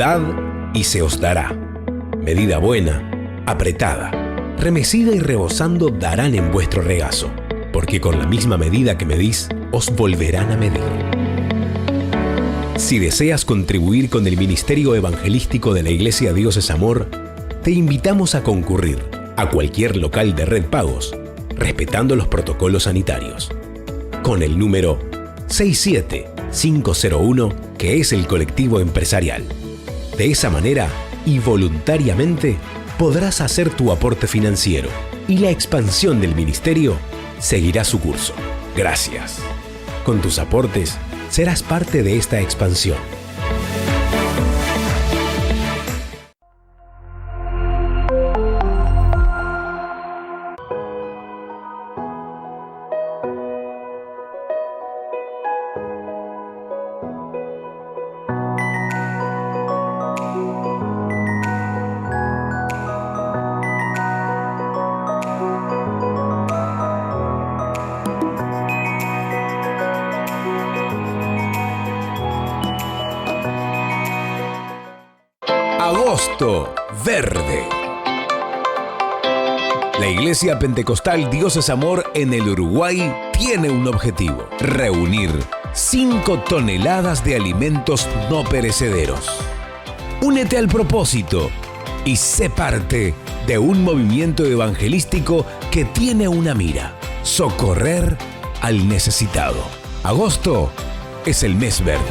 Dad y se os dará. Medida buena, apretada, remecida y rebosando darán en vuestro regazo, porque con la misma medida que medís, os volverán a medir. Si deseas contribuir con el ministerio evangelístico de la Iglesia Dios es Amor, te invitamos a concurrir a cualquier local de Red Pagos, respetando los protocolos sanitarios, con el número 67501, que es el colectivo empresarial. De esa manera y voluntariamente podrás hacer tu aporte financiero y la expansión del ministerio seguirá su curso. Gracias. Con tus aportes serás parte de esta expansión. Agosto Verde. La Iglesia Pentecostal Dios es Amor en el Uruguay tiene un objetivo: reunir 5 toneladas de alimentos no perecederos. Únete al propósito y sé parte de un movimiento evangelístico que tiene una mira: socorrer al necesitado. Agosto es el mes verde.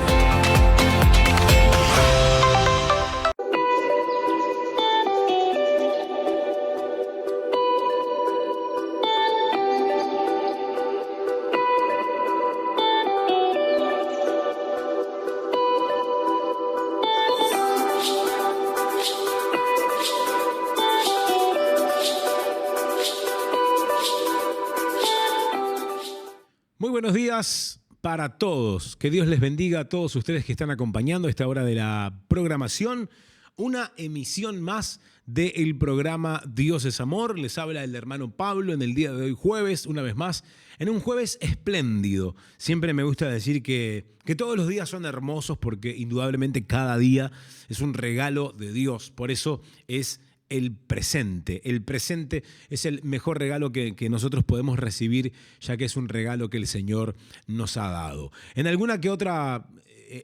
Muy buenos días para todos. Que Dios les bendiga a todos ustedes que están acompañando a esta hora de la programación. Una emisión más del programa Dios es Amor. Les habla el hermano Pablo en el día de hoy, jueves, una vez más, en un jueves espléndido. Siempre me gusta decir que todos los días son hermosos porque indudablemente cada día es un regalo de Dios. Por eso es el presente. El presente es el mejor regalo que nosotros podemos recibir, ya que es un regalo que el Señor nos ha dado. En alguna que otra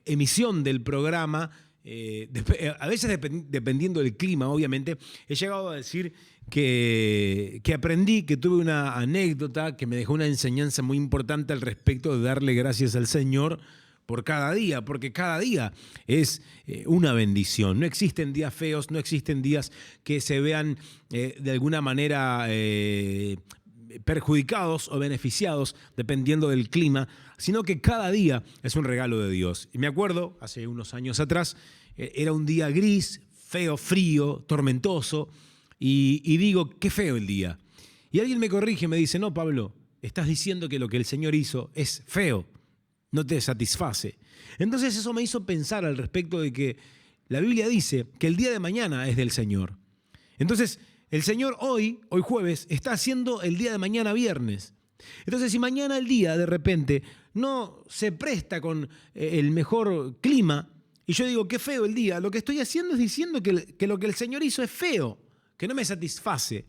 emisión del programa, a veces dependiendo del clima, obviamente, he llegado a decir que aprendí, que tuve una anécdota que me dejó una enseñanza muy importante al respecto de darle gracias al Señor por cada día, porque cada día es una bendición. No existen días feos, no existen días que se vean de alguna manera perjudicados o beneficiados dependiendo del clima, sino que cada día es un regalo de Dios. Y me acuerdo, hace unos años atrás, era un día gris, feo, frío, tormentoso, y digo, qué feo el día. Y alguien me corrige, me dice, no, Pablo, estás diciendo que lo que el Señor hizo es feo, no te satisface. Entonces eso me hizo pensar al respecto de que la Biblia dice que el día de mañana es del Señor. Entonces el Señor hoy jueves, está haciendo el día de mañana viernes. Entonces si mañana el día de repente no se presta con el mejor clima y yo digo qué feo el día, lo que estoy haciendo es diciendo que lo que el Señor hizo es feo, que no me satisface.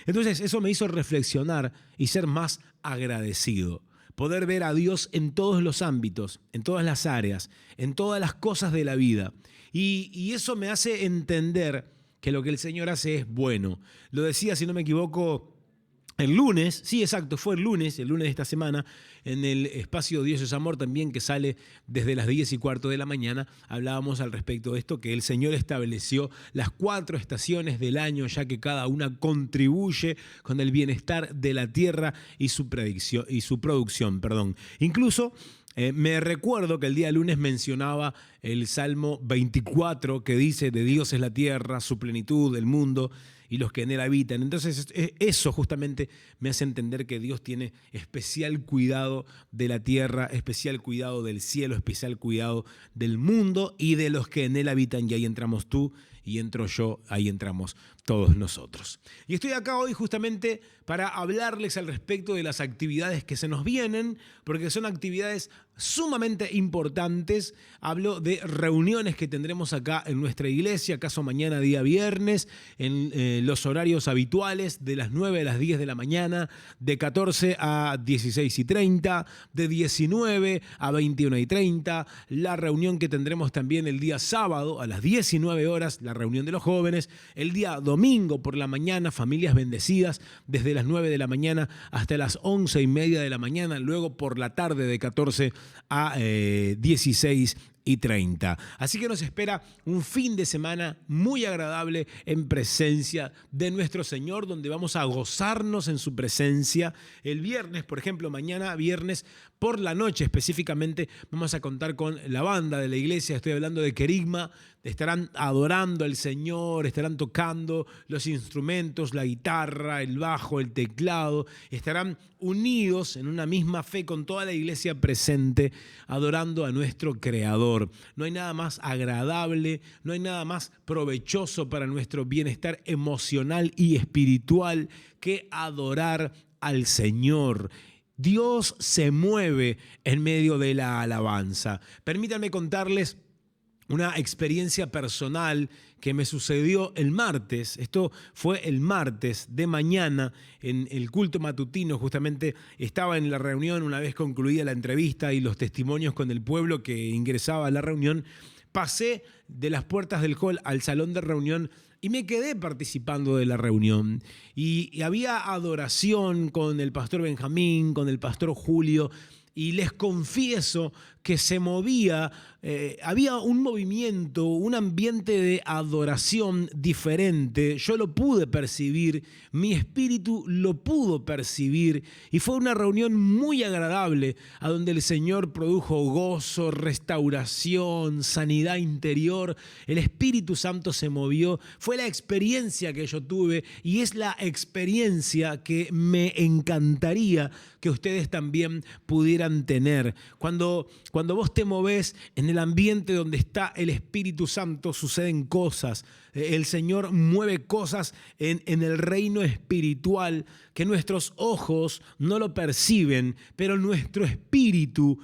Entonces eso me hizo reflexionar y ser más agradecido. Poder ver a Dios en todos los ámbitos, en todas las áreas, en todas las cosas de la vida. Y eso me hace entender que lo que el Señor hace es bueno. Lo decía, si no me equivoco, el lunes, sí, exacto, fue el lunes de esta semana, en el espacio Dios es Amor también, que sale desde las 10:15 de la mañana, hablábamos al respecto de esto, que el Señor estableció las 4 estaciones del año, ya que cada una contribuye con el bienestar de la tierra y su producción. Incluso me recuerdo que el día lunes mencionaba el Salmo 24, que dice, de Dios es la tierra, su plenitud, el mundo y los que en él habitan. Entonces eso justamente me hace entender que Dios tiene especial cuidado de la tierra, especial cuidado del cielo, especial cuidado del mundo y de los que en él habitan. Y ahí entramos tú y entro yo, ahí entramos todos nosotros. Y estoy acá hoy justamente para hablarles al respecto de las actividades que se nos vienen, porque son actividades sumamente importantes. Hablo de reuniones que tendremos acá en nuestra iglesia, acaso mañana día viernes, en los horarios habituales de las 9 a las 10 de la mañana, de 14 a 16:30, de 19 a 21:30, la reunión que tendremos también el día sábado a las 19 horas, la reunión de los jóvenes, el día domingo por la mañana, familias bendecidas, desde las 9 de la mañana hasta las 11:30 de la mañana, luego por la tarde de 14 a 16:30. Así que nos espera un fin de semana muy agradable en presencia de nuestro Señor, donde vamos a gozarnos en su presencia. El viernes, por ejemplo, mañana viernes por la noche específicamente, vamos a contar con la banda de la iglesia. Estoy hablando de Querigma. Estarán adorando al Señor, estarán tocando los instrumentos, la guitarra, el bajo, el teclado. Estarán unidos en una misma fe con toda la iglesia presente, adorando a nuestro Creador. No hay nada más agradable, no hay nada más provechoso para nuestro bienestar emocional y espiritual que adorar al Señor. Dios se mueve en medio de la alabanza. Permítanme contarles una experiencia personal que me sucedió el martes. Esto fue el martes de mañana en el culto matutino. Justamente estaba en la reunión una vez concluida la entrevista y los testimonios con el pueblo que ingresaba a la reunión. Pasé de las puertas del hall al salón de reunión y me quedé participando de la reunión. Y había adoración con el pastor Benjamín, con el pastor Julio. Y les confieso que se movía, había un movimiento, un ambiente de adoración diferente. Yo lo pude percibir, mi espíritu lo pudo percibir y fue una reunión muy agradable a donde el Señor produjo gozo, restauración, sanidad interior. El Espíritu Santo se movió. Fue la experiencia que yo tuve y es la experiencia que me encantaría que ustedes también pudieran tener. Cuando vos te movés en el ambiente donde está el Espíritu Santo, suceden cosas. El Señor mueve cosas en el reino espiritual que nuestros ojos no lo perciben, pero nuestro espíritu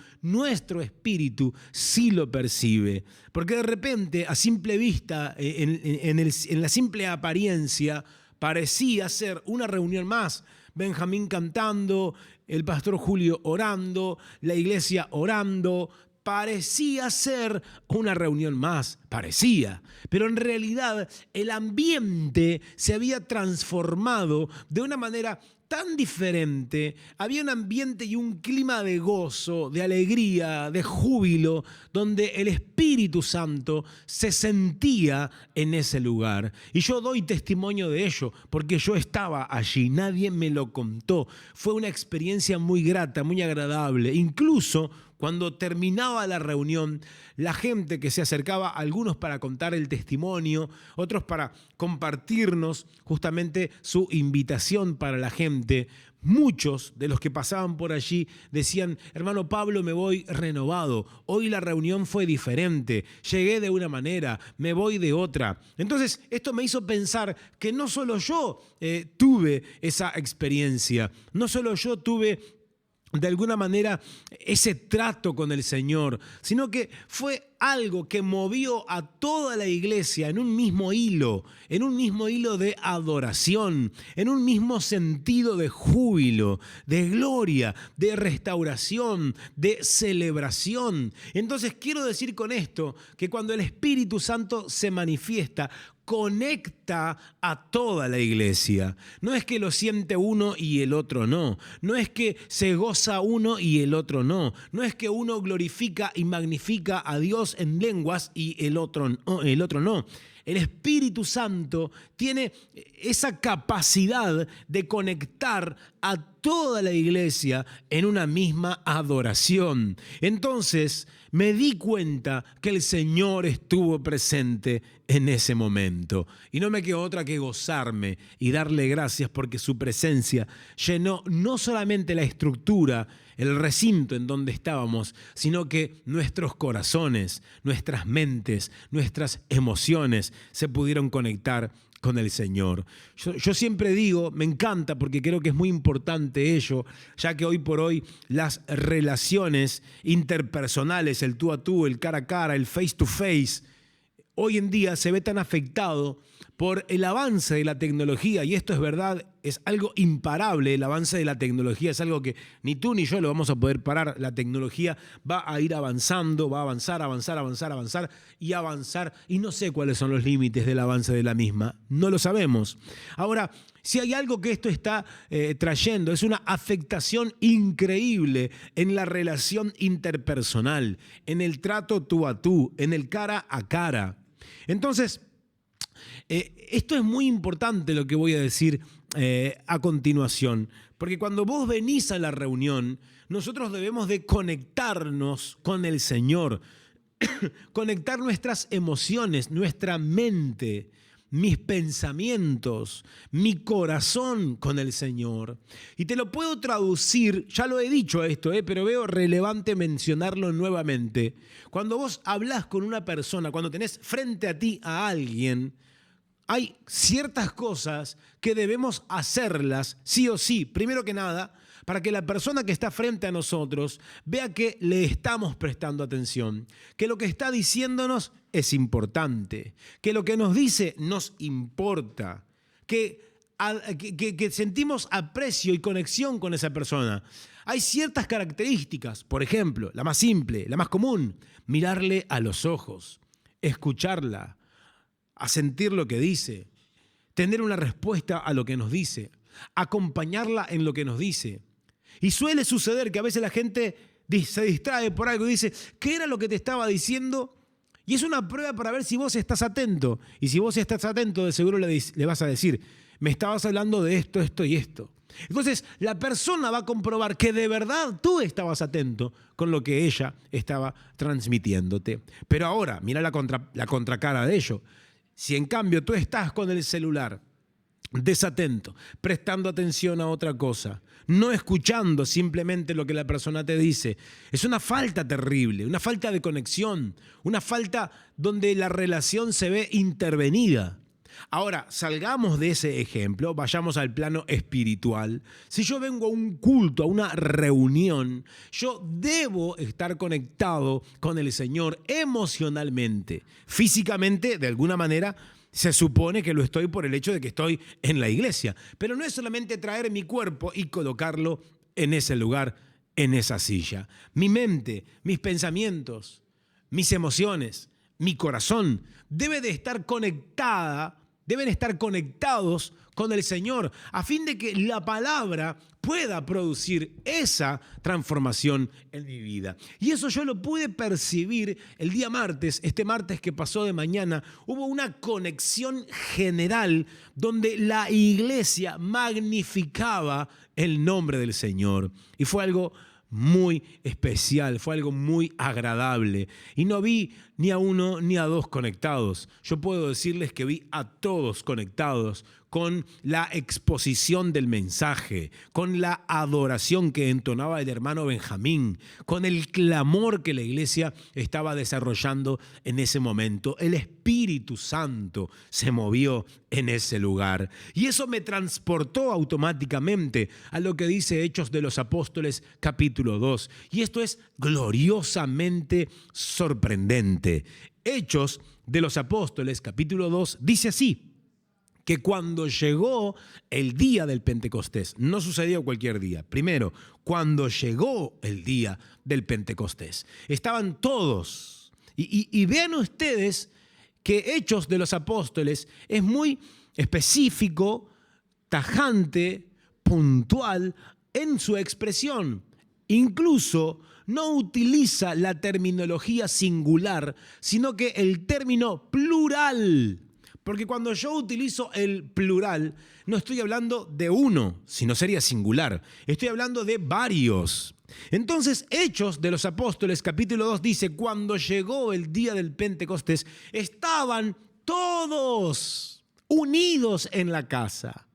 sí lo percibe. Porque de repente, a simple vista, en la simple apariencia, parecía ser una reunión más. Benjamín cantando, el pastor Julio orando, la iglesia orando. Parecía ser una reunión más, parecía, pero en realidad el ambiente se había transformado de una manera tan diferente. Había un ambiente y un clima de gozo, de alegría, de júbilo, donde el Espíritu Santo se sentía en ese lugar. Y yo doy testimonio de ello, porque yo estaba allí, nadie me lo contó. Fue una experiencia muy grata, muy agradable. Incluso cuando terminaba la reunión, la gente que se acercaba, algunos para contar el testimonio, otros para compartirnos justamente su invitación para la gente, muchos de los que pasaban por allí decían: hermano Pablo, me voy renovado, hoy la reunión fue diferente, llegué de una manera, me voy de otra. Entonces esto me hizo pensar que no solo yo tuve esa experiencia, no solo yo tuve de alguna manera ese trato con el Señor, sino que fue algo que movió a toda la iglesia en un mismo hilo de adoración, en un mismo sentido de júbilo, de gloria, de restauración, de celebración. Entonces quiero decir con esto que cuando el Espíritu Santo se manifiesta, conecta a toda la iglesia. No es que lo siente uno y el otro no. No es que se goza uno y el otro no. No es que uno glorifica y magnifica a Dios en lenguas y el otro no. El Espíritu Santo tiene esa capacidad de conectar a toda la iglesia en una misma adoración. Entonces me di cuenta que el Señor estuvo presente en ese momento. Y no me quedó otra que gozarme y darle gracias porque su presencia llenó no solamente la estructura, el recinto en donde estábamos, sino que nuestros corazones, nuestras mentes, nuestras emociones se pudieron conectar con el Señor. Yo siempre digo, me encanta porque creo que es muy importante ello, ya que hoy por hoy las relaciones interpersonales, el tú a tú, el cara a cara, el face to face, hoy en día se ve tan afectado por el avance de la tecnología, y esto es verdad, es algo imparable. El avance de la tecnología es algo que ni tú ni yo lo vamos a poder parar. La tecnología va a ir avanzando, va a avanzar, y avanzar, y no sé cuáles son los límites del avance de la misma, no lo sabemos. Ahora, si hay algo que esto está trayendo, es una afectación increíble en la relación interpersonal, en el trato tú a tú, en el cara a cara. Entonces, esto es muy importante lo que voy a decir a continuación, porque cuando vos venís a la reunión, nosotros debemos de conectarnos con el Señor, conectar nuestras emociones, nuestra mente, mis pensamientos, mi corazón con el Señor. Y te lo puedo traducir, ya lo he dicho esto, pero veo relevante mencionarlo nuevamente. Cuando vos hablás con una persona, cuando tenés frente a ti a alguien, hay ciertas cosas que debemos hacerlas sí o sí. Primero que nada, para que la persona que está frente a nosotros vea que le estamos prestando atención, que lo que está diciéndonos es importante, que lo que nos dice nos importa, que sentimos aprecio y conexión con esa persona. Hay ciertas características, por ejemplo, la más simple, la más común, mirarle a los ojos, escucharla, a sentir lo que dice, tener una respuesta a lo que nos dice, acompañarla en lo que nos dice. Y suele suceder que a veces la gente se distrae por algo y dice, ¿qué era lo que te estaba diciendo? Y es una prueba para ver si vos estás atento. Y si vos estás atento, de seguro le vas a decir, me estabas hablando de esto, esto y esto. Entonces, la persona va a comprobar que de verdad tú estabas atento con lo que ella estaba transmitiéndote. Pero ahora, mira la contracara de ello. Si en cambio tú estás con el celular, desatento, prestando atención a otra cosa, no escuchando simplemente lo que la persona te dice, es una falta terrible, una falta de conexión, una falta donde la relación se ve intervenida. Ahora, salgamos de ese ejemplo, vayamos al plano espiritual. Si yo vengo a un culto, a una reunión, yo debo estar conectado con el Señor emocionalmente. Físicamente, de alguna manera, se supone que lo estoy por el hecho de que estoy en la iglesia. Pero no es solamente traer mi cuerpo y colocarlo en ese lugar, en esa silla. Mi mente, mis pensamientos, mis emociones, mi corazón deben estar conectados con el Señor, a fin de que la palabra pueda producir esa transformación en mi vida. Y eso yo lo pude percibir el día martes, este martes que pasó de mañana. Hubo una conexión general donde la iglesia magnificaba el nombre del Señor. Y fue algo muy especial, fue algo muy agradable. Y no vi ni a uno ni a dos conectados. Yo puedo decirles que vi a todos conectados con la exposición del mensaje, con la adoración que entonaba el hermano Benjamín, con el clamor que la iglesia estaba desarrollando en ese momento. El Espíritu Santo se movió en ese lugar. Y eso me transportó automáticamente a lo que dice Hechos de los Apóstoles, capítulo 2. Y esto es gloriosamente sorprendente. Hechos de los Apóstoles, capítulo 2, dice así: que cuando llegó el día del Pentecostés, no sucedió cualquier día, primero, cuando llegó el día del Pentecostés, estaban todos, y vean ustedes que Hechos de los Apóstoles es muy específico, tajante, puntual en su expresión. Incluso no utiliza la terminología singular, sino que el término plural. Porque cuando yo utilizo el plural, no estoy hablando de uno, sino sería singular. Estoy hablando de varios. Entonces, Hechos de los Apóstoles, capítulo 2, dice, cuando llegó el día del Pentecostés, estaban todos unidos en la casa.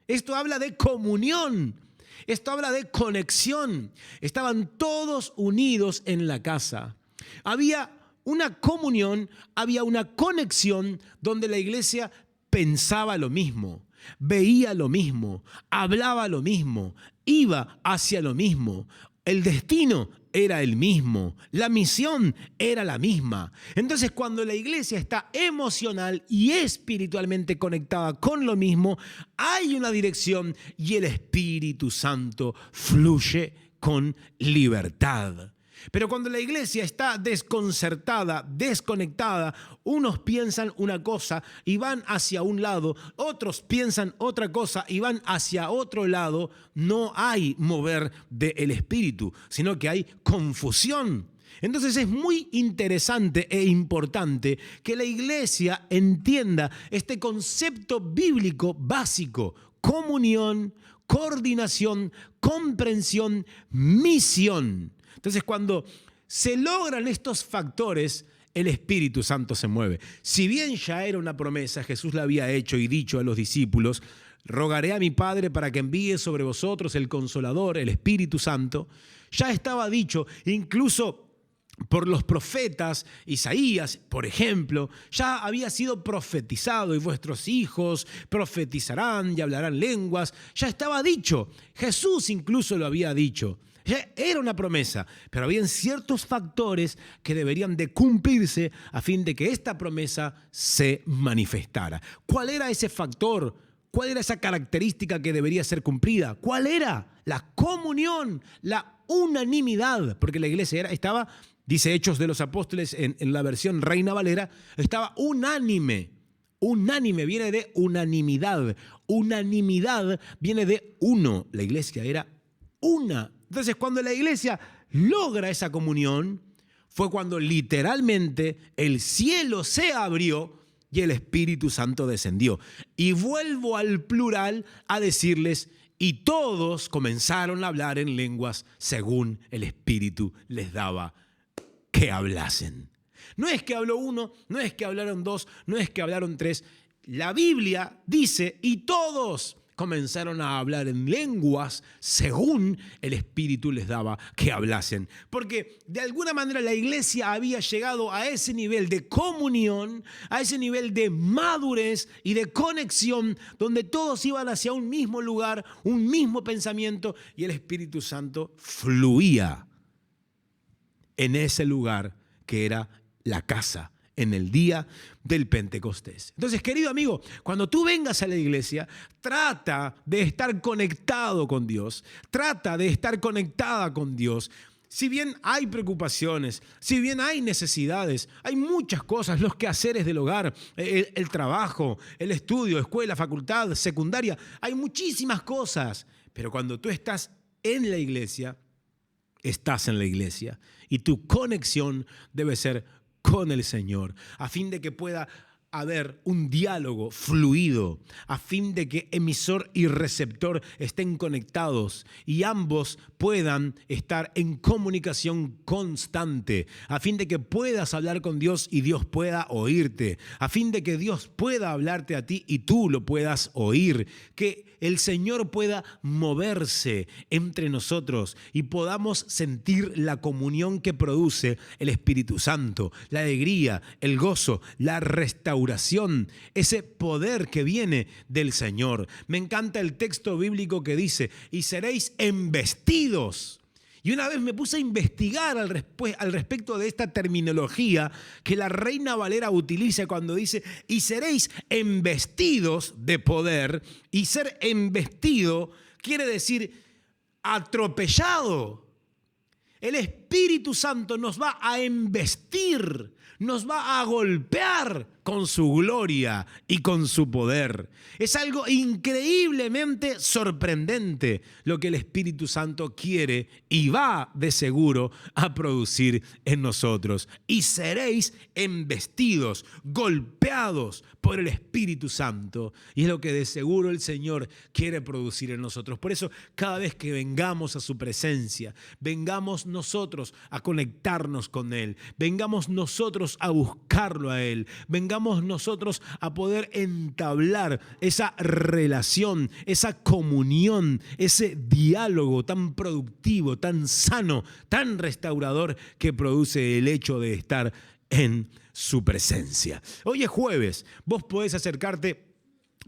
Esto habla de comunión. Esto habla de conexión. Estaban todos unidos en la casa. Había una comunión, había una conexión donde la iglesia pensaba lo mismo, veía lo mismo, hablaba lo mismo, iba hacia lo mismo. El destino era el mismo, la misión era la misma. Entonces, cuando la iglesia está emocional y espiritualmente conectada con lo mismo, hay una dirección y el Espíritu Santo fluye con libertad. Pero cuando la iglesia está desconcertada, desconectada, unos piensan una cosa y van hacia un lado, otros piensan otra cosa y van hacia otro lado, no hay mover del espíritu, sino que hay confusión. Entonces es muy interesante e importante que la iglesia entienda este concepto bíblico básico: comunión, coordinación, comprensión, misión. Entonces, cuando se logran estos factores, el Espíritu Santo se mueve. Si bien ya era una promesa, Jesús la había hecho y dicho a los discípulos: rogaré a mi Padre para que envíe sobre vosotros el Consolador, el Espíritu Santo. Ya estaba dicho, incluso por los profetas. Isaías, por ejemplo, ya había sido profetizado: y vuestros hijos profetizarán y hablarán lenguas. Ya estaba dicho, Jesús incluso lo había dicho. Ya era una promesa, pero habían ciertos factores que deberían de cumplirse a fin de que esta promesa se manifestara. ¿Cuál era ese factor? ¿Cuál era esa característica que debería ser cumplida? ¿Cuál era? La comunión, la unanimidad, porque la iglesia estaba, dice Hechos de los Apóstoles en la versión Reina Valera, estaba unánime. Unánime viene de unanimidad. Unanimidad viene de uno. La iglesia era una. Entonces, cuando la iglesia logra esa comunión, fue cuando literalmente el cielo se abrió y el Espíritu Santo descendió. Y vuelvo al plural a decirles: y todos comenzaron a hablar en lenguas según el Espíritu les daba que hablasen. No es que habló uno, no es que hablaron dos, no es que hablaron tres. La Biblia dice: y todos comenzaron a hablar en lenguas según el Espíritu les daba que hablasen. Porque de alguna manera la iglesia había llegado a ese nivel de comunión, a ese nivel de madurez y de conexión, donde todos iban hacia un mismo lugar, un mismo pensamiento, y el Espíritu Santo fluía en ese lugar que era la casa, en el día del Pentecostés. Entonces, querido amigo, cuando tú vengas a la iglesia, trata de estar conectado con Dios, trata de estar conectada con Dios. Si bien hay preocupaciones, si bien hay necesidades, hay muchas cosas, los quehaceres del hogar, el trabajo, el estudio, escuela, facultad, secundaria, hay muchísimas cosas. Pero cuando tú estás en la iglesia, estás en la iglesia y tu conexión debe ser con el Señor, a fin de que pueda haber un diálogo fluido, a fin de que emisor y receptor estén conectados y ambos puedan estar en comunicación constante, a fin de que puedas hablar con Dios y Dios pueda oírte, a fin de que Dios pueda hablarte a ti y tú lo puedas oír, que el Señor pueda moverse entre nosotros y podamos sentir la comunión que produce el Espíritu Santo, la alegría, el gozo, la restauración, ese poder que viene del Señor. Me encanta el texto bíblico que dice: y seréis embestidos. Y una vez me puse a investigar al respecto de esta terminología que la Reina Valera utiliza cuando dice: y seréis embestidos de poder. Y ser embestido quiere decir atropellado. El Espíritu Santo nos va a embestir, nos va a golpear con su gloria y con su poder. Es algo increíblemente sorprendente lo que el Espíritu Santo quiere y va de seguro a producir en nosotros. Y seréis embestidos, golpeados por el Espíritu Santo. Y es lo que de seguro el Señor quiere producir en nosotros. Por eso, cada vez que vengamos a su presencia, vengamos nosotros a conectarnos con Él, vengamos nosotros a buscarlo a Él, vengamos nosotros a poder entablar esa relación, esa comunión, ese diálogo tan productivo, tan sano, tan restaurador que produce el hecho de estar en su presencia. Hoy es jueves, vos podés acercarte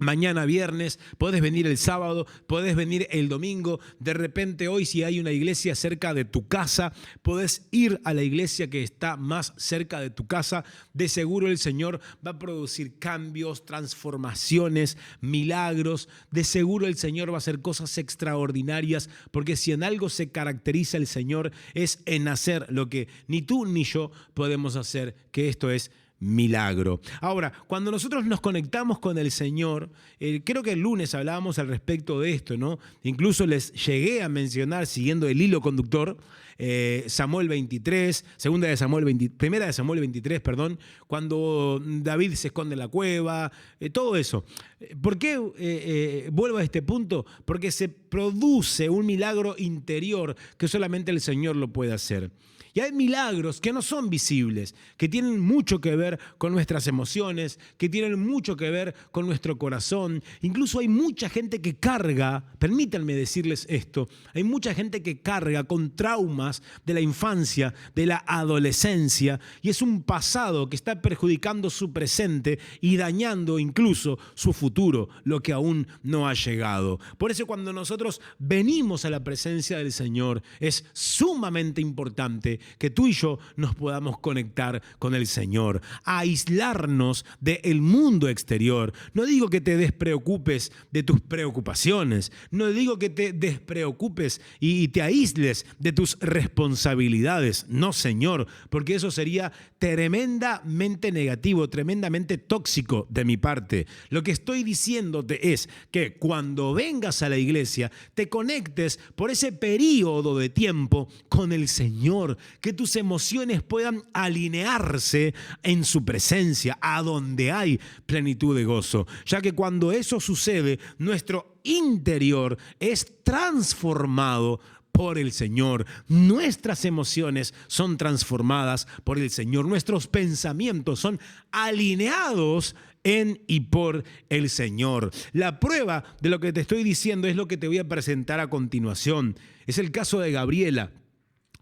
mañana viernes, podés venir el sábado, podés venir el domingo. De repente hoy, si hay una iglesia cerca de tu casa, podés ir a la iglesia que está más cerca de tu casa. De seguro el Señor va a producir cambios, transformaciones, milagros. De seguro el Señor va a hacer cosas extraordinarias, porque si en algo se caracteriza el Señor es en hacer lo que ni tú ni yo podemos hacer, que esto es milagro. Ahora, cuando nosotros nos conectamos con el Señor, creo que el lunes hablábamos al respecto de esto, ¿no? Incluso les llegué a mencionar, siguiendo el hilo conductor, Samuel 23, primera de Samuel 23, perdón, cuando David se esconde en la cueva, todo eso. ¿Por qué vuelvo a este punto? Porque se produce un milagro interior que solamente el Señor lo puede hacer. Y hay milagros que no son visibles, que tienen mucho que ver con nuestras emociones, que tienen mucho que ver con nuestro corazón. Incluso hay mucha gente que carga, permítanme decirles esto, hay mucha gente que carga con traumas de la infancia, de la adolescencia, y es un pasado que está perjudicando su presente y dañando incluso su futuro, lo que aún no ha llegado. Por eso cuando nosotros venimos a la presencia del Señor, es sumamente importante que tú y yo nos podamos conectar con el Señor, aislarnos del mundo exterior. No digo que te despreocupes de tus preocupaciones, no digo que te despreocupes y te aísles de tus responsabilidades, no, Señor, porque eso sería tremendamente negativo, tremendamente tóxico de mi parte. Lo que estoy diciéndote es que cuando vengas a la iglesia te conectes por ese periodo de tiempo con el Señor, que tus emociones puedan alinearse en su presencia, a donde hay plenitud de gozo, ya que cuando eso sucede, nuestro interior es transformado por el Señor. Nuestras emociones son transformadas por el Señor. Nuestros pensamientos son alineados en y por el Señor. La prueba de lo que te estoy diciendo es lo que te voy a presentar a continuación. Es el caso de Gabriela.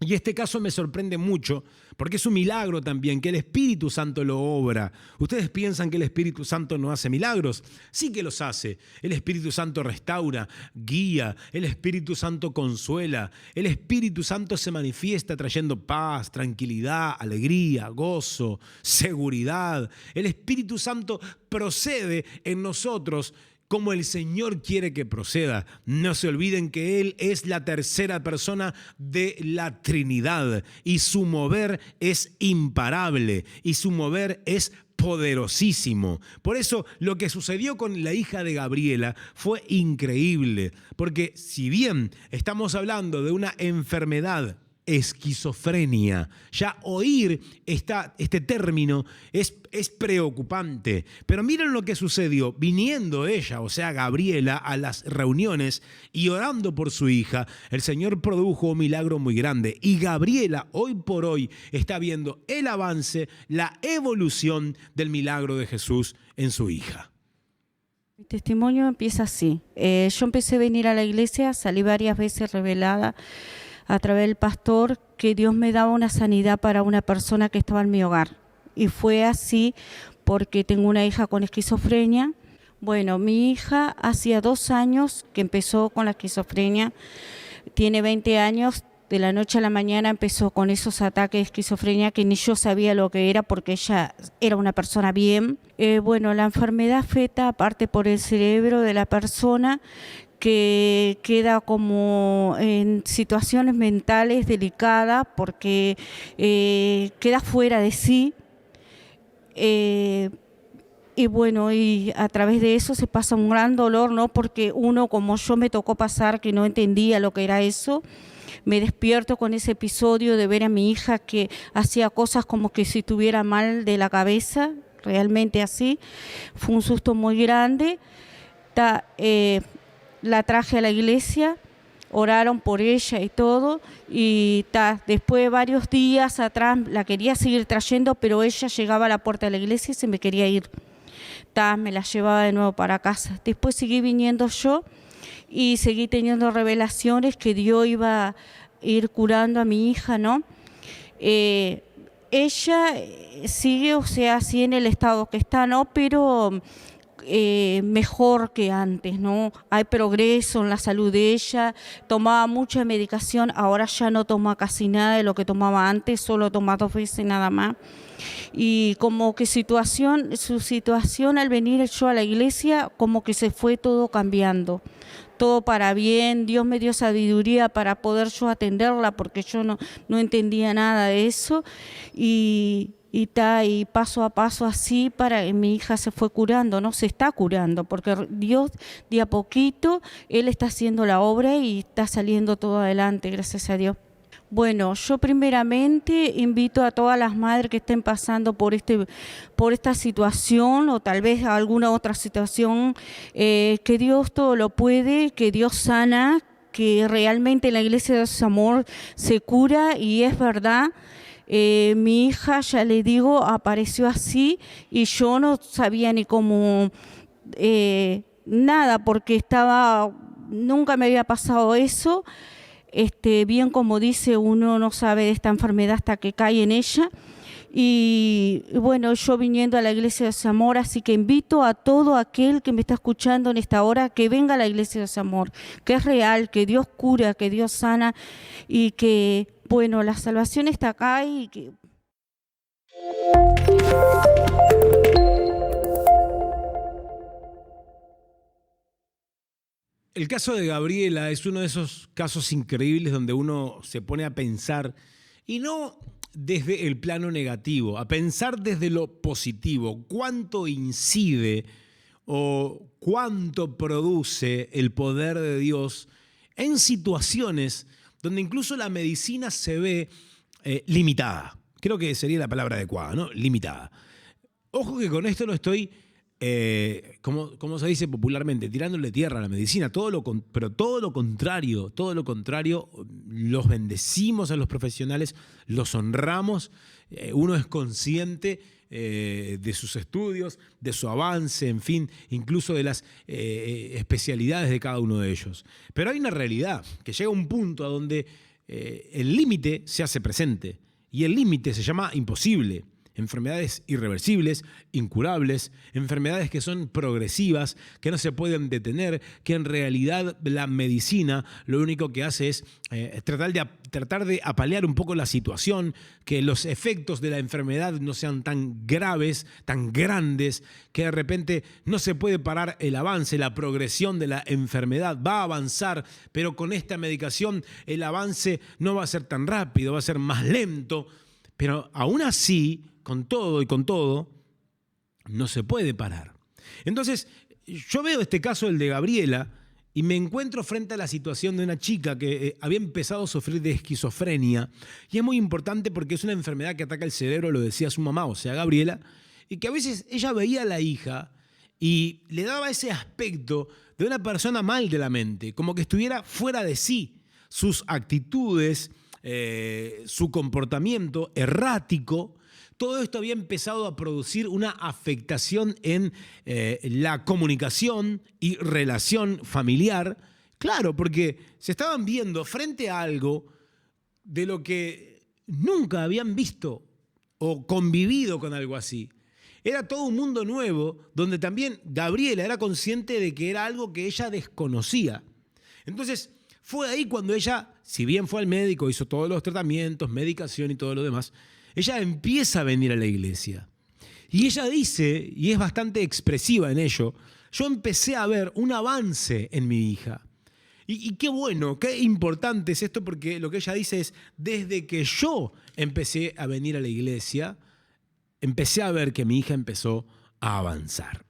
Y este caso me sorprende mucho porque es un milagro también, que el Espíritu Santo lo obra. ¿Ustedes piensan que el Espíritu Santo no hace milagros? Sí que los hace. El Espíritu Santo restaura, guía, el Espíritu Santo consuela, el Espíritu Santo se manifiesta trayendo paz, tranquilidad, alegría, gozo, seguridad. El Espíritu Santo procede en nosotros como el Señor quiere que proceda. No se olviden que Él es la tercera persona de la Trinidad y su mover es imparable y su mover es poderosísimo. Por eso lo que sucedió con la hija de Gabriela fue increíble, porque si bien estamos hablando de una enfermedad, esquizofrenia. Ya oír este término es preocupante. Pero miren lo que sucedió. Viniendo ella, o sea, Gabriela, a las reuniones y orando por su hija, el Señor produjo un milagro muy grande. Y Gabriela, hoy por hoy, está viendo el avance, la evolución del milagro de Jesús en su hija. Mi testimonio empieza así. Yo empecé a venir a la iglesia, salí varias veces revelada a través del pastor que Dios me daba una sanidad para una persona que estaba en mi hogar. Y fue así porque tengo una hija con esquizofrenia. Bueno, mi hija hacía 2 años que empezó con la esquizofrenia, tiene 20 años, de la noche a la mañana empezó con esos ataques de esquizofrenia que ni yo sabía lo que era porque ella era una persona bien. Bueno, la enfermedad afecta aparte por el cerebro de la persona, que queda como en situaciones mentales delicadas porque queda fuera de sí. Y bueno, y a través de eso se pasa un gran dolor, ¿no? Porque uno, como yo me tocó pasar, que no entendía lo que era eso, me despierto con ese episodio de ver a mi hija que hacía cosas como que si estuviera mal de la cabeza, realmente así. Fue un susto muy grande. La traje a la iglesia, oraron por ella y todo, y después de varios días atrás la quería seguir trayendo, pero ella llegaba a la puerta de la iglesia y se me quería ir. Me la llevaba de nuevo para casa. Después seguí viniendo yo y seguí teniendo revelaciones que Dios iba a ir curando a mi hija, ¿no? Ella sigue, o sea, así en el estado que está, ¿no? Pero mejor que antes, ¿no? Hay progreso en la salud de ella, tomaba mucha medicación, ahora ya no toma casi nada de lo que tomaba antes, solo toma 2 veces nada más. Y como que su situación al venir yo a la iglesia, como que se fue todo cambiando, todo para bien. Dios me dio sabiduría para poder yo atenderla, porque yo no entendía nada de eso, y paso a paso así para que mi hija se fue curando, ¿no? Se está curando, porque Dios de a poquito, Él está haciendo la obra y está saliendo todo adelante, gracias a Dios. Bueno, yo primeramente invito a todas las madres que estén pasando por esta situación, o tal vez alguna otra situación, que Dios todo lo puede, que Dios sana, que realmente en la Iglesia de Dios Amor se cura, y es verdad. Mi hija, ya le digo, apareció así y yo no sabía ni cómo, nada, porque nunca me había pasado eso. Bien como dice, uno no sabe de esta enfermedad hasta que cae en ella. Y bueno, yo viniendo a la Iglesia de Zamora, así que invito a todo aquel que me está escuchando en esta hora que venga a la Iglesia de Zamora, que es real, que Dios cura, que Dios sana, y que, bueno, la salvación está acá y que... El caso de Gabriela es uno de esos casos increíbles donde uno se pone a pensar, y no desde el plano negativo, a pensar desde lo positivo, cuánto incide o cuánto produce el poder de Dios en situaciones donde incluso la medicina se ve limitada. Creo que sería la palabra adecuada, ¿no? Limitada. Ojo que con esto no estoy... como se dice popularmente, tirándole tierra a la medicina, pero todo lo contrario, los bendecimos a los profesionales, los honramos, uno es consciente de sus estudios, de su avance, en fin, incluso de las especialidades de cada uno de ellos. Pero hay una realidad, que llega a un punto a donde el límite se hace presente, y el límite se llama imposible. Enfermedades irreversibles, incurables, enfermedades que son progresivas, que no se pueden detener, que en realidad la medicina lo único que hace es tratar de apalear un poco la situación, que los efectos de la enfermedad no sean tan graves, tan grandes, que de repente no se puede parar el avance, la progresión de la enfermedad. Va a avanzar, pero con esta medicación el avance no va a ser tan rápido, va a ser más lento, pero aún así, con todo, no se puede parar. Entonces, yo veo este caso, el de Gabriela, y me encuentro frente a la situación de una chica que había empezado a sufrir de esquizofrenia. Y es muy importante porque es una enfermedad que ataca el cerebro, lo decía su mamá, o sea, Gabriela, y que a veces ella veía a la hija y le daba ese aspecto de una persona mal de la mente, como que estuviera fuera de sí. Sus actitudes, su comportamiento errático, todo esto había empezado a producir una afectación en la comunicación y relación familiar. Claro, porque se estaban viendo frente a algo de lo que nunca habían visto o convivido con algo así. Era todo un mundo nuevo donde también Gabriela era consciente de que era algo que ella desconocía. Entonces, fue ahí cuando ella, si bien fue al médico, hizo todos los tratamientos, medicación y todo lo demás, ella empieza a venir a la iglesia. Y ella dice, y es bastante expresiva en ello, yo empecé a ver un avance en mi hija. Y qué bueno, qué importante es esto, porque lo que ella dice es, desde que yo empecé a venir a la iglesia, empecé a ver que mi hija empezó a avanzar.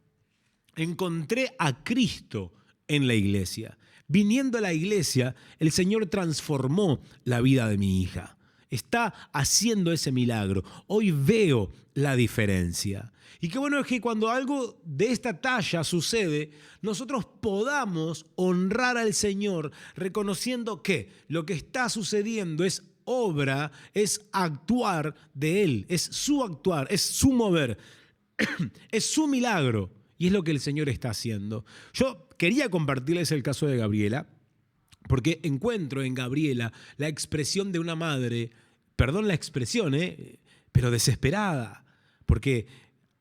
Encontré a Cristo en la iglesia. Viniendo a la iglesia, el Señor transformó la vida de mi hija. Está haciendo ese milagro. Hoy veo la diferencia. Y qué bueno es que cuando algo de esta talla sucede, nosotros podamos honrar al Señor reconociendo que lo que está sucediendo es obra, es actuar de Él, es su actuar, es su mover, es su milagro. Y es lo que el Señor está haciendo. Yo quería compartirles el caso de Gabriela, porque encuentro en Gabriela la expresión de una madre, perdón la expresión, pero desesperada, porque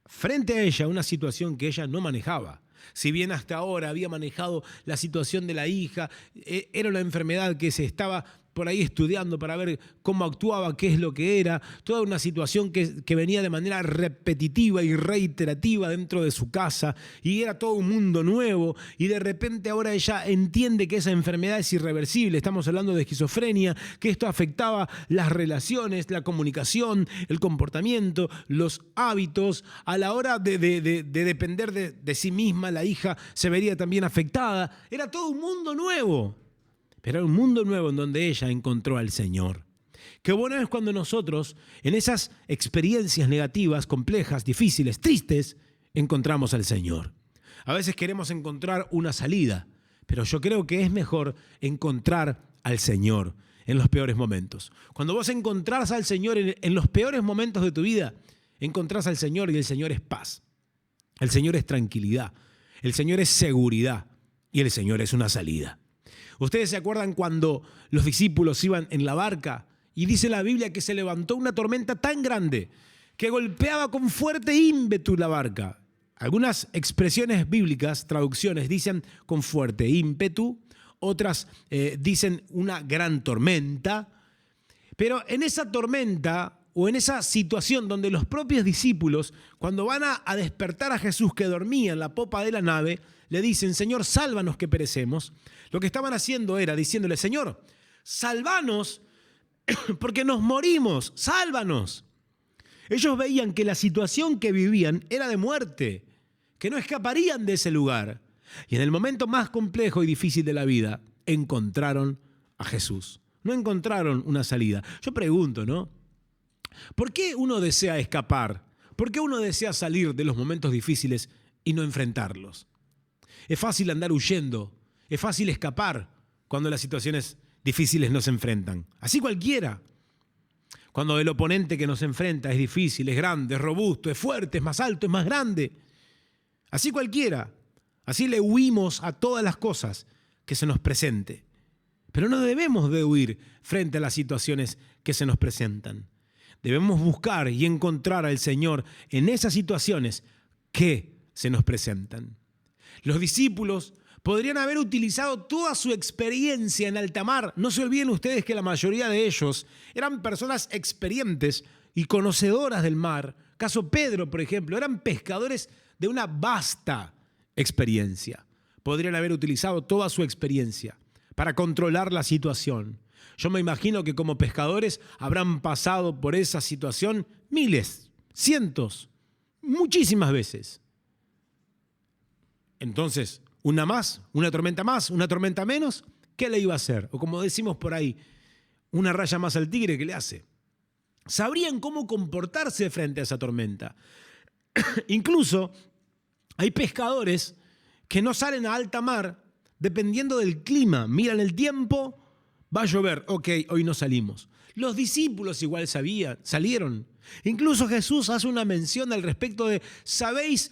frente a ella una situación que ella no manejaba. Si bien hasta ahora había manejado la situación de la hija, era una enfermedad que se estaba por ahí estudiando para ver cómo actuaba, qué es lo que era, toda una situación que venía de manera repetitiva y reiterativa dentro de su casa, y era todo un mundo nuevo, y de repente ahora ella entiende que esa enfermedad es irreversible. Estamos hablando de esquizofrenia, que esto afectaba las relaciones, la comunicación, el comportamiento, los hábitos. A la hora de depender de sí misma, la hija se vería también afectada. Era todo un mundo nuevo. Pero era un mundo nuevo en donde ella encontró al Señor. Qué bueno es cuando nosotros, en esas experiencias negativas, complejas, difíciles, tristes, encontramos al Señor. A veces queremos encontrar una salida, pero yo creo que es mejor encontrar al Señor en los peores momentos. Cuando vos encontrás al Señor en los peores momentos de tu vida, encontrás al Señor y el Señor es paz. El Señor es tranquilidad. El Señor es seguridad y el Señor es una salida. ¿Ustedes se acuerdan cuando los discípulos iban en la barca y dice la Biblia que se levantó una tormenta tan grande que golpeaba con fuerte ímpetu la barca? Algunas expresiones bíblicas, traducciones, dicen con fuerte ímpetu, otras dicen una gran tormenta. Pero en esa tormenta o en esa situación donde los propios discípulos, cuando van a despertar a Jesús que dormía en la popa de la nave, le dicen: Señor, sálvanos que perecemos. Lo que estaban haciendo era diciéndole: Señor, sálvanos porque nos morimos, sálvanos. Ellos veían que la situación que vivían era de muerte, que no escaparían de ese lugar. Y en el momento más complejo y difícil de la vida, encontraron a Jesús. No encontraron una salida. Yo pregunto, ¿no? ¿Por qué uno desea escapar? ¿Por qué uno desea salir de los momentos difíciles y no enfrentarlos? Es fácil andar huyendo, es fácil escapar cuando las situaciones difíciles nos enfrentan. Así cualquiera. Cuando el oponente que nos enfrenta es difícil, es grande, es robusto, es fuerte, es más alto, es más grande. Así cualquiera. Así le huimos a todas las cosas que se nos presente. Pero no debemos de huir frente a las situaciones que se nos presentan. Debemos buscar y encontrar al Señor en esas situaciones que se nos presentan. Los discípulos podrían haber utilizado toda su experiencia en alta mar. No se olviden ustedes que la mayoría de ellos eran personas experientes y conocedoras del mar. Caso Pedro, por ejemplo, eran pescadores de una vasta experiencia. Podrían haber utilizado toda su experiencia para controlar la situación. Yo me imagino que como pescadores habrán pasado por esa situación miles, cientos, muchísimas veces. Entonces, una más, una tormenta menos, ¿qué le iba a hacer? O como decimos por ahí, una raya más al tigre, ¿qué le hace? Sabrían cómo comportarse frente a esa tormenta. Incluso hay pescadores que no salen a alta mar dependiendo del clima. Miran el tiempo, va a llover, ok, hoy no salimos. Los discípulos igual salieron. Incluso Jesús hace una mención al respecto de sabéis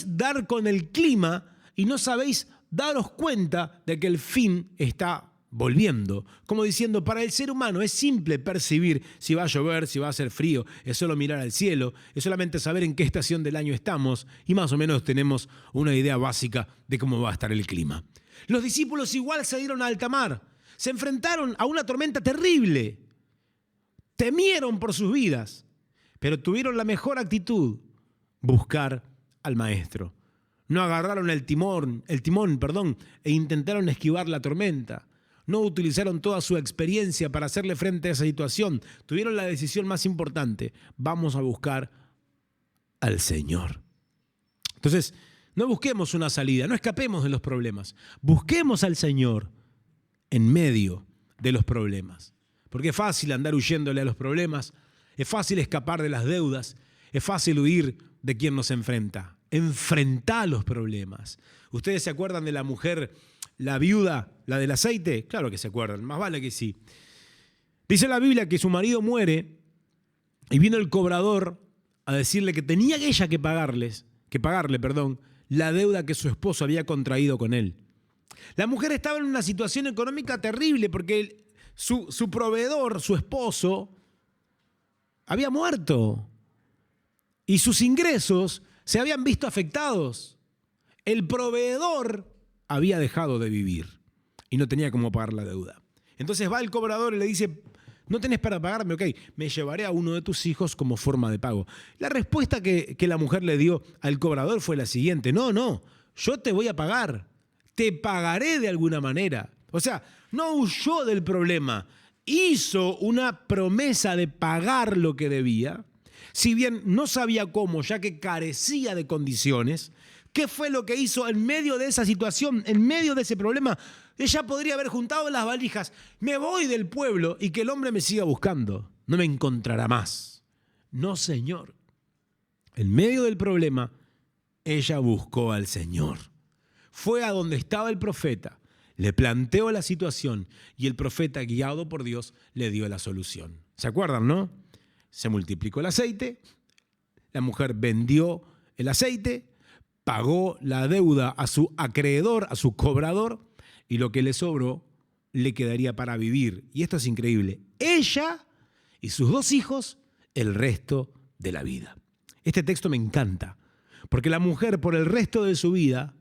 dar con el clima y no sabéis daros cuenta de que el fin está volviendo. Como diciendo, para el ser humano es simple percibir si va a llover, si va a hacer frío. Es solo mirar al cielo, es solamente saber en qué estación del año estamos y más o menos tenemos una idea básica de cómo va a estar el clima. Los discípulos igual salieron a alta mar. Se enfrentaron a una tormenta terrible. Temieron por sus vidas, pero tuvieron la mejor actitud: buscar al Maestro. No agarraron el timón, e intentaron esquivar la tormenta. No utilizaron toda su experiencia para hacerle frente a esa situación. Tuvieron la decisión más importante: vamos a buscar al Señor. Entonces, no busquemos una salida, no escapemos de los problemas. Busquemos al Señor en medio de los problemas. Porque es fácil andar huyéndole a los problemas, es fácil escapar de las deudas, es fácil huir de quien nos enfrenta. Enfrentá los problemas. ¿Ustedes se acuerdan de la mujer, la viuda, la del aceite? Claro que se acuerdan, más vale que sí. Dice la Biblia que su marido muere y vino el cobrador a decirle que tenía ella que pagarle, la deuda que su esposo había contraído con él. La mujer estaba en una situación económica terrible porque su proveedor, su esposo, había muerto. y sus ingresos se habían visto afectados. El proveedor había dejado de vivir y no tenía cómo pagar la deuda. Entonces va el cobrador y le dice: no tenés para pagarme, ok, me llevaré a uno de tus hijos como forma de pago. La respuesta que la mujer le dio al cobrador fue la siguiente: no, yo te voy a pagar, te pagaré de alguna manera. O sea, no huyó del problema, hizo una promesa de pagar lo que debía, si bien no sabía cómo, ya que carecía de condiciones. ¿Qué fue lo que hizo en medio de esa situación, en medio de ese problema? Ella podría haber juntado las valijas: me voy del pueblo y que el hombre me siga buscando, no me encontrará más. No, Señor. En medio del problema, ella buscó al Señor. Fue a donde estaba el profeta, le planteó la situación y el profeta, guiado por Dios, le dio la solución. ¿Se acuerdan, no? Se multiplicó el aceite, la mujer vendió el aceite, pagó la deuda a su acreedor, a su cobrador, y lo que le sobró le quedaría para vivir. Y esto es increíble: ella y sus 2 hijos el resto de la vida. Este texto me encanta, porque la mujer por el resto de su vida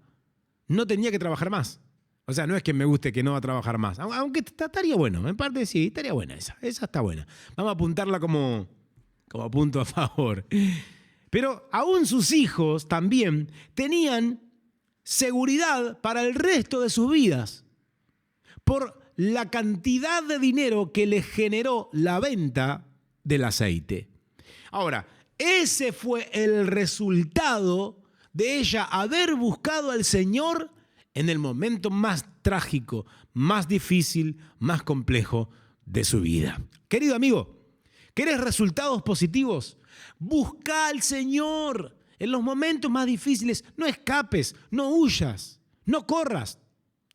no tenía que trabajar más. O sea, no es que me guste que no va a trabajar más, aunque estaría bueno, en parte sí, estaría buena esa está buena. Vamos a apuntarla como punto a favor. Pero aún sus hijos también tenían seguridad para el resto de sus vidas por la cantidad de dinero que les generó la venta del aceite. Ahora, ese fue el resultado de ella haber buscado al Señor en el momento más trágico, más difícil, más complejo de su vida. Querido amigo, ¿querés resultados positivos? Busca al Señor en los momentos más difíciles. No escapes, no huyas, no corras,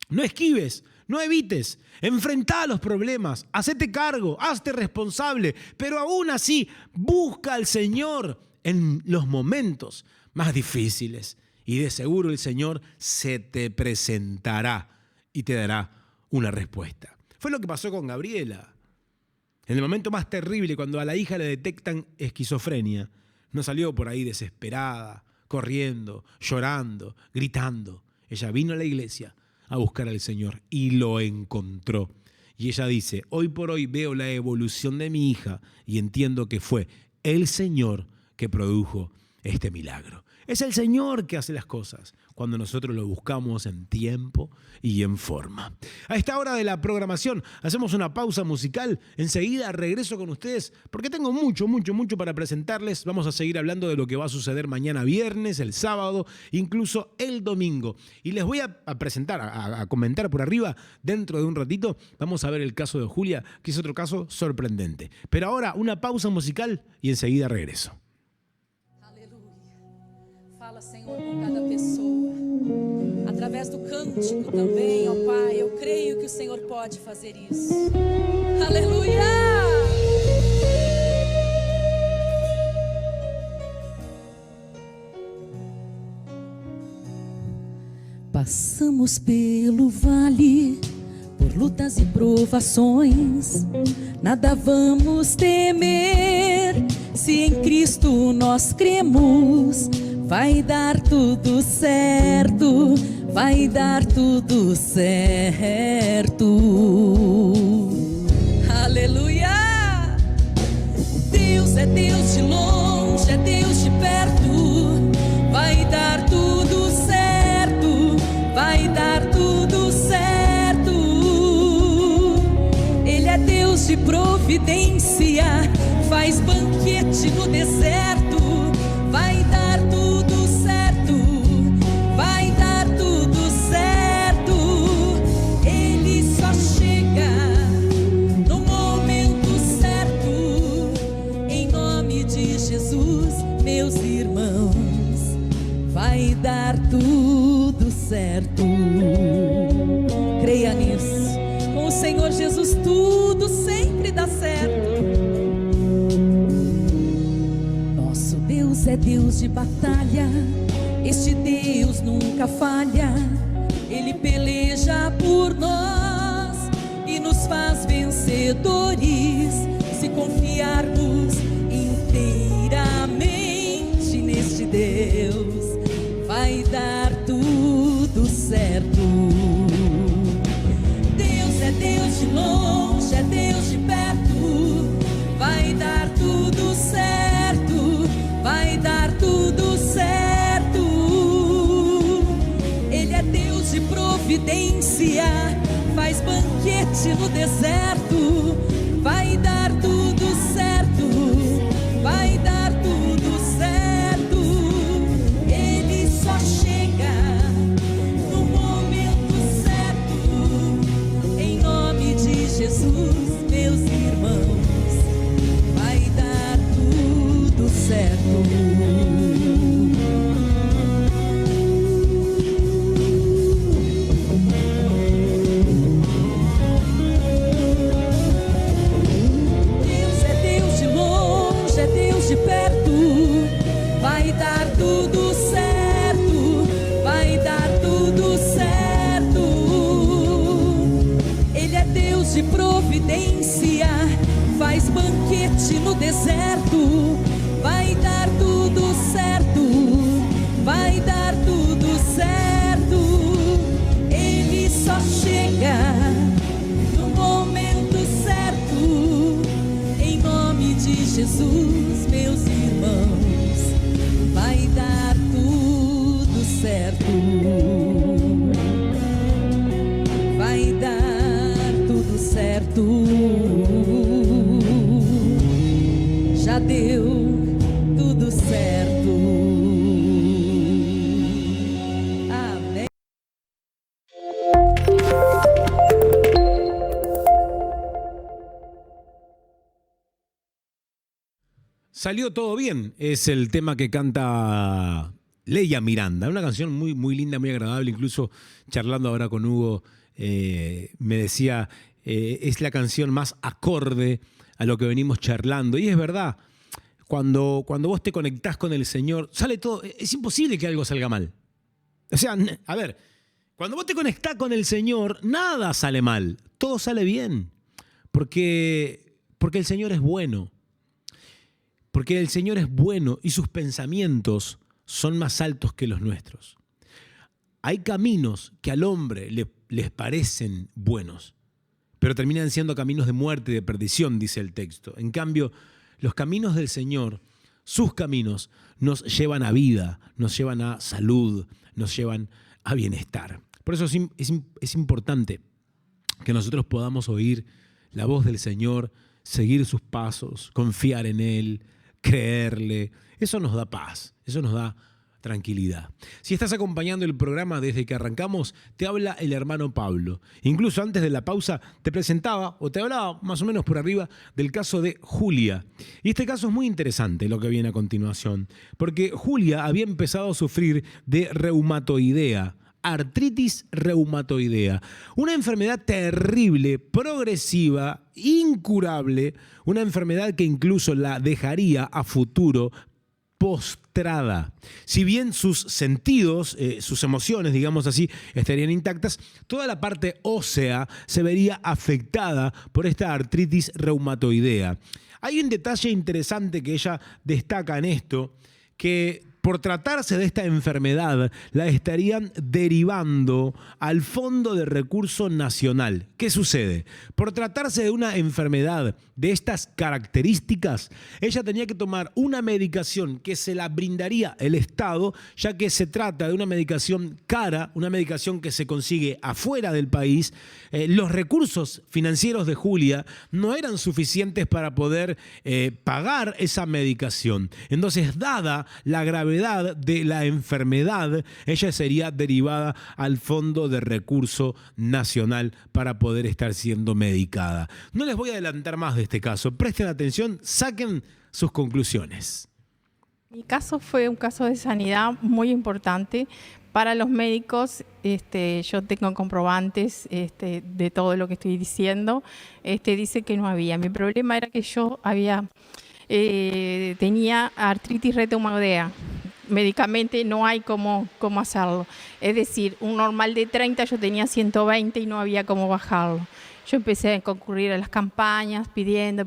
no esquives, no evites. Enfrentá los problemas, hacete cargo, hazte responsable, pero aún así busca al Señor en los momentos más difíciles. Y de seguro el Señor se te presentará y te dará una respuesta. Fue lo que pasó con Gabriela. En el momento más terrible, cuando a la hija le detectan esquizofrenia, no salió por ahí desesperada, corriendo, llorando, gritando. Ella vino a la iglesia a buscar al Señor y lo encontró. Y ella dice: hoy por hoy veo la evolución de mi hija y entiendo que fue el Señor que produjo este milagro. Es el Señor que hace las cosas cuando nosotros lo buscamos en tiempo y en forma. A esta hora de la programación hacemos una pausa musical. Enseguida regreso con ustedes porque tengo mucho para presentarles. Vamos a seguir hablando de lo que va a suceder mañana viernes, el sábado, incluso el domingo. Y les voy a presentar, a comentar por arriba. Dentro de un ratito vamos a ver el caso de Julia, que es otro caso sorprendente. Pero ahora una pausa musical y enseguida regreso. Fala, Senhor, com cada pessoa, através do cântico também, ó Pai. Eu creio que o Senhor pode fazer isso. Aleluia! Passamos pelo vale, por lutas e provações, nada vamos temer, se em Cristo nós cremos. Vai dar tudo certo, vai dar tudo certo. Aleluia! Deus é Deus de longe, é Deus de perto. Vai dar tudo certo, vai dar tudo certo. Ele é Deus de providência, faz banquete no deserto. Vai dar tudo certo, vai dar tudo certo. Ele só chega no momento certo. Em nome de Jesus, meus irmãos, vai dar tudo certo. Creia nisso. Com o Senhor Jesus tudo sempre dá certo. Deus é Deus de batalha, este Deus nunca falha. Ele peleja por nós e nos faz vencedores, se confiarmos inteiramente certo. Deus é Deus de longe, é Deus de perto. Vai dar tudo certo, vai dar tudo certo. Ele é Deus de providência, faz banquete no deserto. Vai dar tudo certo, vai dar tudo certo. Ele só chega no momento certo. Em nome de Jesus, meus irmãos, vai dar tudo certo. De perto, vai dar tudo certo, vai dar tudo certo. Ele é Deus de providência, faz banquete no deserto. Vai dar tudo certo, vai dar tudo certo. Ele só chega no momento certo. Em nome de Jesus, meus irmãos, vai dar tudo certo. Vai dar tudo certo. Já deu tudo certo. Amém. Salió todo bien, es el tema que canta Leia Miranda, una canción muy, muy linda, muy agradable. Incluso charlando ahora con Hugo, me decía, es la canción más acorde a lo que venimos charlando. Y es verdad, cuando vos te conectás con el Señor, sale todo, es imposible que algo salga mal. O sea, a ver, cuando vos te conectás con el Señor, nada sale mal, todo sale bien, porque el Señor es bueno. Porque el Señor es bueno y sus pensamientos son más altos que los nuestros. Hay caminos que al hombre les parecen buenos, pero terminan siendo caminos de muerte y de perdición, dice el texto. En cambio, los caminos del Señor, sus caminos, nos llevan a vida, nos llevan a salud, nos llevan a bienestar. Por eso es importante que nosotros podamos oír la voz del Señor, seguir sus pasos, confiar en Él, creerle. Eso nos da paz, eso nos da tranquilidad. Si estás acompañando el programa desde que arrancamos, te habla el hermano Pablo. Incluso antes de la pausa te presentaba o te hablaba más o menos por arriba del caso de Julia. Y este caso es muy interesante, lo que viene a continuación, porque Julia había empezado a sufrir de reumatoidea, artritis reumatoidea, una enfermedad terrible, progresiva, incurable, una enfermedad que incluso la dejaría a futuro postrada. Si bien sus sentidos, sus emociones, digamos así, estarían intactas, toda la parte ósea se vería afectada por esta artritis reumatoidea. Hay un detalle interesante que ella destaca en esto, que por tratarse de esta enfermedad, la estarían derivando al Fondo de Recurso Nacional. ¿Qué sucede? Por tratarse de una enfermedad de estas características, ella tenía que tomar una medicación que se la brindaría el Estado, ya que se trata de una medicación cara, una medicación que se consigue afuera del país. Los recursos financieros de Julia no eran suficientes para poder pagar esa medicación. Entonces, dada la gravedad de la enfermedad, ella sería derivada al Fondo de Recurso Nacional para poder estar siendo medicada. No les voy a adelantar más de este caso. Presten atención, saquen sus conclusiones. Mi caso fue un caso de sanidad muy importante para los médicos. Yo tengo comprobantes de todo lo que estoy diciendo. Dice que no había. Mi problema era que yo tenía artritis reumatoidea. Médicamente no hay cómo hacerlo. Es decir, un normal de 30, yo tenía 120 y no había cómo bajarlo. yo empecé a concurrir a las campañas, pidiendo.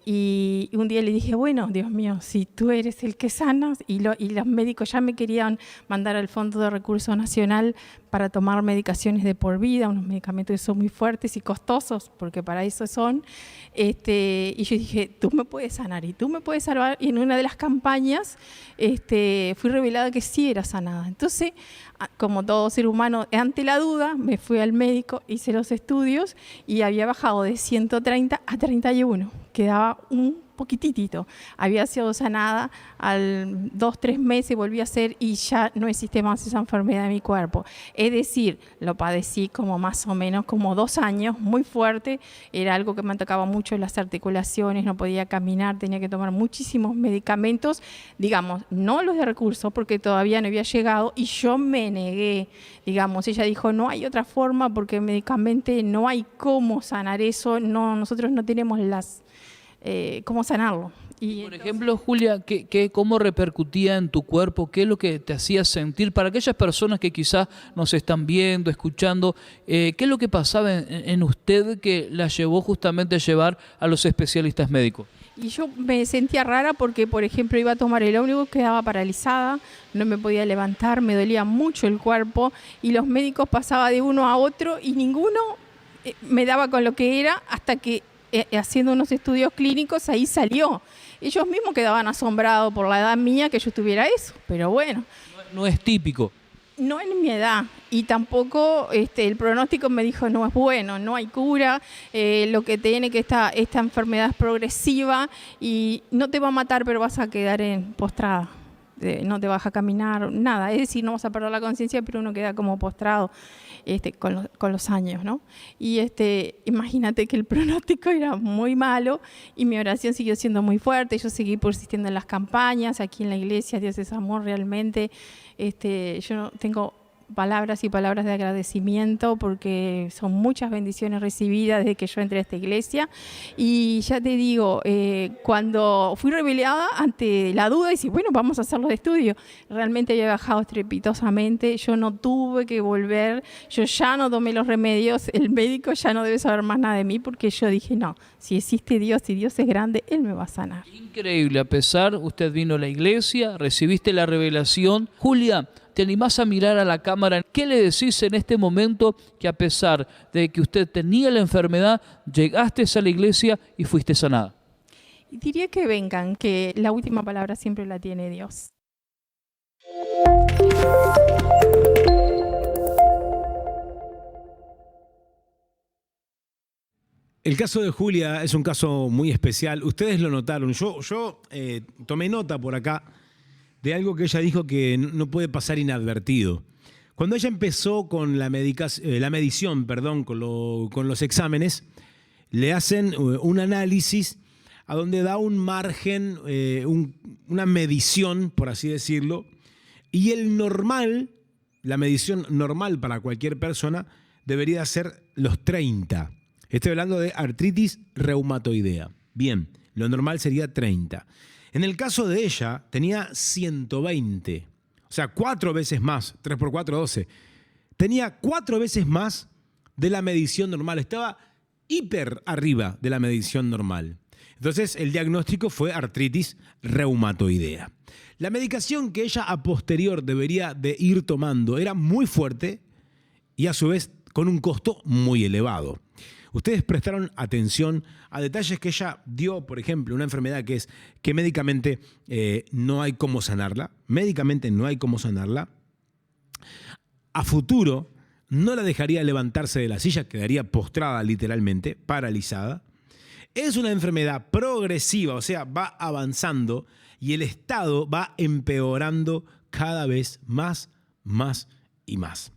Y un día le dije, bueno, Dios mío, si tú eres el que sanas, y los médicos ya me querían mandar al Fondo de Recursos Nacional para tomar medicaciones de por vida, unos medicamentos que son muy fuertes y costosos, porque para eso son. Y yo dije, tú me puedes sanar y tú me puedes salvar. Y en una de las campañas fui revelada que sí era sanada. Entonces, como todo ser humano, ante la duda, me fui al médico, hice los estudios y había bajado de 130 a 31. Quedaba un poquitito. Había sido sanada, al 2-3 meses volví a ser y ya no existe más esa enfermedad en mi cuerpo. Es decir, lo padecí como más o menos como 2 años, muy fuerte. Era algo que me atacaba mucho las articulaciones, no podía caminar, tenía que tomar muchísimos medicamentos, digamos, no los de recursos porque todavía no había llegado y yo me negué. Digamos, ella dijo, no hay otra forma porque médicamente no hay cómo sanar eso, no, nosotros no tenemos cómo sanarlo. Y por ejemplo, Julia, ¿cómo repercutía en tu cuerpo? ¿Qué es lo que te hacía sentir? Para aquellas personas que quizás nos están viendo, escuchando, ¿qué es lo que pasaba en usted que la llevó justamente a llevar a los especialistas médicos? Y yo me sentía rara porque, por ejemplo, iba a tomar el ómnibus, quedaba paralizada, no me podía levantar, me dolía mucho el cuerpo y los médicos pasaban de uno a otro y ninguno me daba con lo que era hasta que haciendo unos estudios clínicos ahí salió. Ellos mismos quedaban asombrados por la edad mía que yo tuviera eso, pero bueno. No es típico. No en mi edad y tampoco el pronóstico me dijo no es bueno, no hay cura, lo que tiene que esta enfermedad es progresiva y no te va a matar pero vas a quedar postrada. No te vas a caminar, nada, es decir, no vas a perder la conciencia, pero uno queda como postrado con los años, ¿no? Y imagínate que el pronóstico era muy malo y mi oración siguió siendo muy fuerte, yo seguí persistiendo en las campañas, aquí en la iglesia, Dios es amor realmente, yo tengo palabras y palabras de agradecimiento porque son muchas bendiciones recibidas desde que yo entré a esta iglesia y ya te digo, cuando fui revelada ante la duda y dije, bueno, vamos a hacer los estudios, realmente había bajado estrepitosamente, yo no tuve que volver, yo ya no tomé los remedios, el médico ya no debe saber más nada de mí porque yo dije, no, si existe Dios, si Dios es grande, Él me va a sanar. Increíble, a pesar, usted vino a la iglesia, recibiste la revelación. Julia, ¿te animás a mirar a la cámara? ¿Qué le decís en este momento que a pesar de que usted tenía la enfermedad, llegaste a la iglesia y fuiste sanada? Y diría que vengan, que la última palabra siempre la tiene Dios. El caso de Julia es un caso muy especial. Ustedes lo notaron. Yo tomé nota por acá de algo que ella dijo que no puede pasar inadvertido. Cuando ella empezó con la medición, con los exámenes, le hacen un análisis a donde da un margen, una medición, por así decirlo, y la medición normal para cualquier persona debería ser los 30. Estoy hablando de artritis reumatoidea. Bien, lo normal sería 30. En el caso de ella, tenía 120. O sea, 4 veces más. 3 por 4, 12. Tenía 4 veces más de la medición normal. Estaba hiper arriba de la medición normal. Entonces, el diagnóstico fue artritis reumatoidea. La medicación que ella a posterior debería de ir tomando era muy fuerte y a su vez con un costo muy elevado. Ustedes prestaron atención a detalles que ella dio, por ejemplo, una enfermedad que médicamente no hay cómo sanarla. Médicamente no hay cómo sanarla. A futuro no la dejaría levantarse de la silla, quedaría postrada literalmente, paralizada. Es una enfermedad progresiva, o sea, va avanzando y el estado va empeorando cada vez más y más.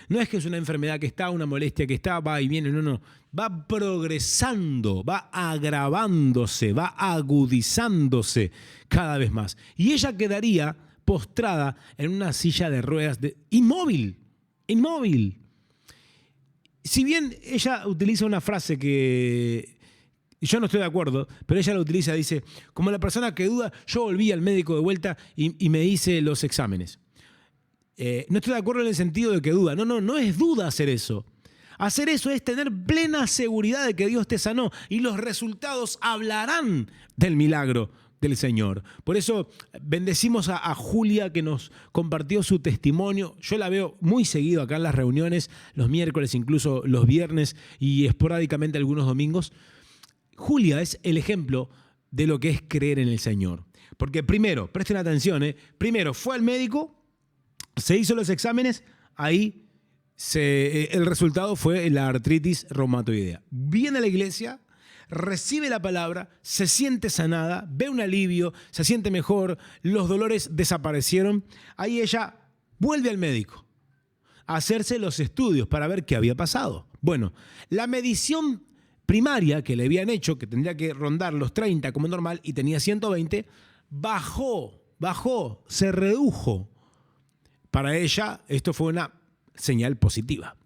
No es que es una enfermedad que está, una molestia que está, va y viene, no. Va progresando, va agravándose, va agudizándose cada vez más. Y ella quedaría postrada en una silla de ruedas inmóvil. Si bien ella utiliza una frase que yo no estoy de acuerdo, pero ella la utiliza, dice, como la persona que duda, yo volví al médico de vuelta y me hice los exámenes. No estoy de acuerdo en el sentido de que duda. No es duda hacer eso. Hacer eso es tener plena seguridad de que Dios te sanó y los resultados hablarán del milagro del Señor. Por eso bendecimos a Julia, que nos compartió su testimonio. Yo la veo muy seguido acá en las reuniones, los miércoles, incluso los viernes y esporádicamente algunos domingos. Julia es el ejemplo de lo que es creer en el Señor. Porque primero, presten atención, primero fue al médico, se hizo los exámenes, ahí el resultado fue la artritis reumatoidea. Viene a la iglesia, recibe la palabra, se siente sanada, ve un alivio, se siente mejor, los dolores desaparecieron. Ahí ella vuelve al médico a hacerse los estudios para ver qué había pasado. Bueno, la medición primaria que le habían hecho, que tendría que rondar los 30 como normal y tenía 120, bajó, se redujo. Para ella esto fue una señal positiva.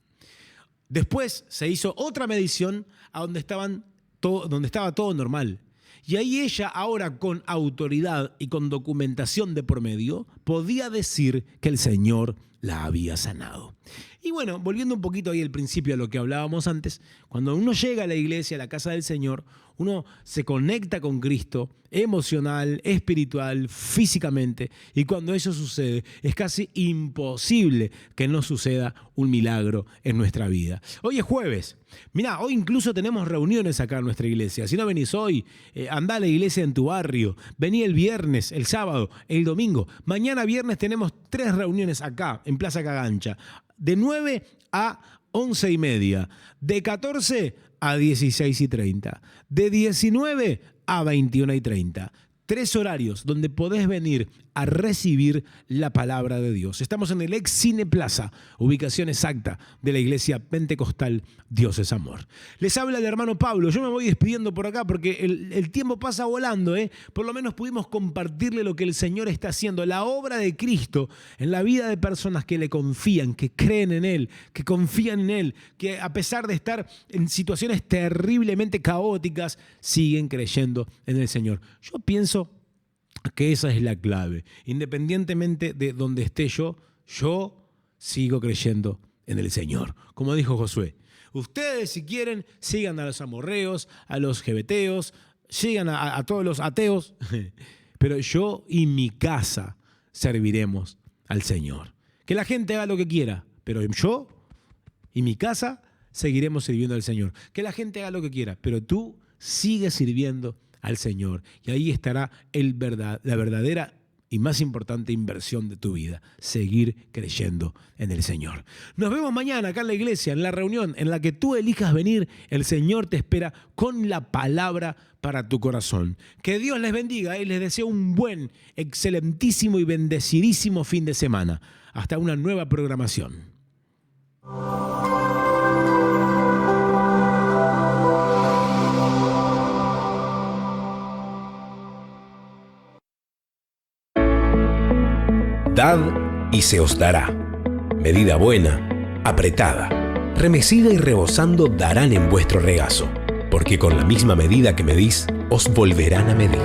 Después se hizo otra medición a donde estaba todo normal. Y ahí ella, ahora con autoridad y con documentación de por medio, podía decir que el Señor la había sanado. Y bueno, volviendo un poquito ahí al principio a lo que hablábamos antes, cuando uno llega a la iglesia, a la casa del Señor, uno se conecta con Cristo emocional, espiritual, físicamente, y cuando eso sucede es casi imposible que no suceda un milagro en nuestra vida. Hoy es jueves. Mirá, hoy incluso tenemos reuniones acá en nuestra iglesia. Si no venís hoy, andá a la iglesia en tu barrio. Vení el viernes, el sábado, el domingo. Mañana viernes tenemos 3 reuniones acá en Plaza Cagancha. De 9 a 11:30. De 14 a 16:30. De 19 a 21:30. 3 horarios donde podés venir a recibir la palabra de Dios. Estamos en el ex Cine Plaza, ubicación exacta de la iglesia pentecostal Dios es Amor. Les habla el hermano Pablo. Yo me voy despidiendo por acá porque el tiempo pasa volando. Por lo menos pudimos compartirle lo que el Señor está haciendo, la obra de Cristo en la vida de personas que le confían, que creen en Él, que confían en Él, que a pesar de estar en situaciones terriblemente caóticas, siguen creyendo en el Señor. Yo pienso que esa es la clave. Independientemente de donde esté yo sigo creyendo en el Señor. Como dijo Josué, ustedes si quieren sigan a los amorreos, a los jebeteos, sigan a todos los ateos, pero yo y mi casa serviremos al Señor. Que la gente haga lo que quiera, pero yo y mi casa seguiremos sirviendo al Señor. Que la gente haga lo que quiera, pero tú sigues sirviendo al Señor. Y ahí estará la verdadera y más importante inversión de tu vida, seguir creyendo en el Señor. Nos vemos mañana acá en la iglesia, en la reunión en la que tú elijas venir. El Señor te espera con la palabra para tu corazón. Que Dios les bendiga y les deseo un buen, excelentísimo y bendecidísimo fin de semana. Hasta una nueva programación. Dad y se os dará. Medida buena, apretada, remecida y rebosando darán en vuestro regazo, porque con la misma medida que medís, os volverán a medir.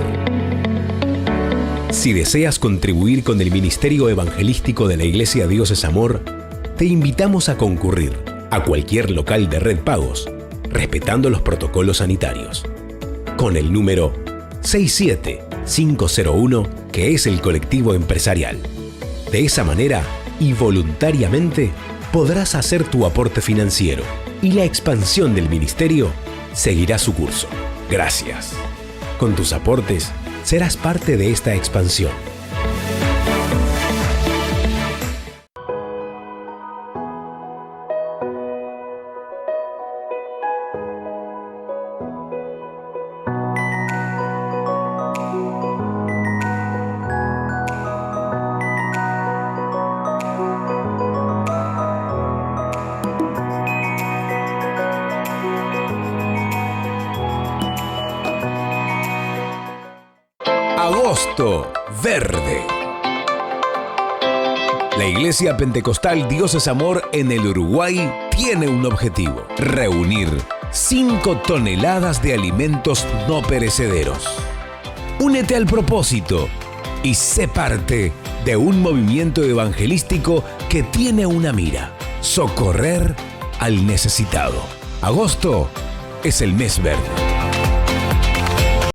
Si deseas contribuir con el ministerio evangelístico de la Iglesia Dios es Amor, te invitamos a concurrir a cualquier local de Red Pagos, respetando los protocolos sanitarios, con el número 67501, que es el colectivo empresarial. De esa manera, y voluntariamente, podrás hacer tu aporte financiero y la expansión del ministerio seguirá su curso. Gracias. Con tus aportes, serás parte de esta expansión. Agosto Verde. La Iglesia Pentecostal Dios es Amor en el Uruguay tiene un objetivo: reunir 5 toneladas de alimentos no perecederos. Únete al propósito y sé parte de un movimiento evangelístico que tiene una mira: socorrer al necesitado. Agosto es el mes verde.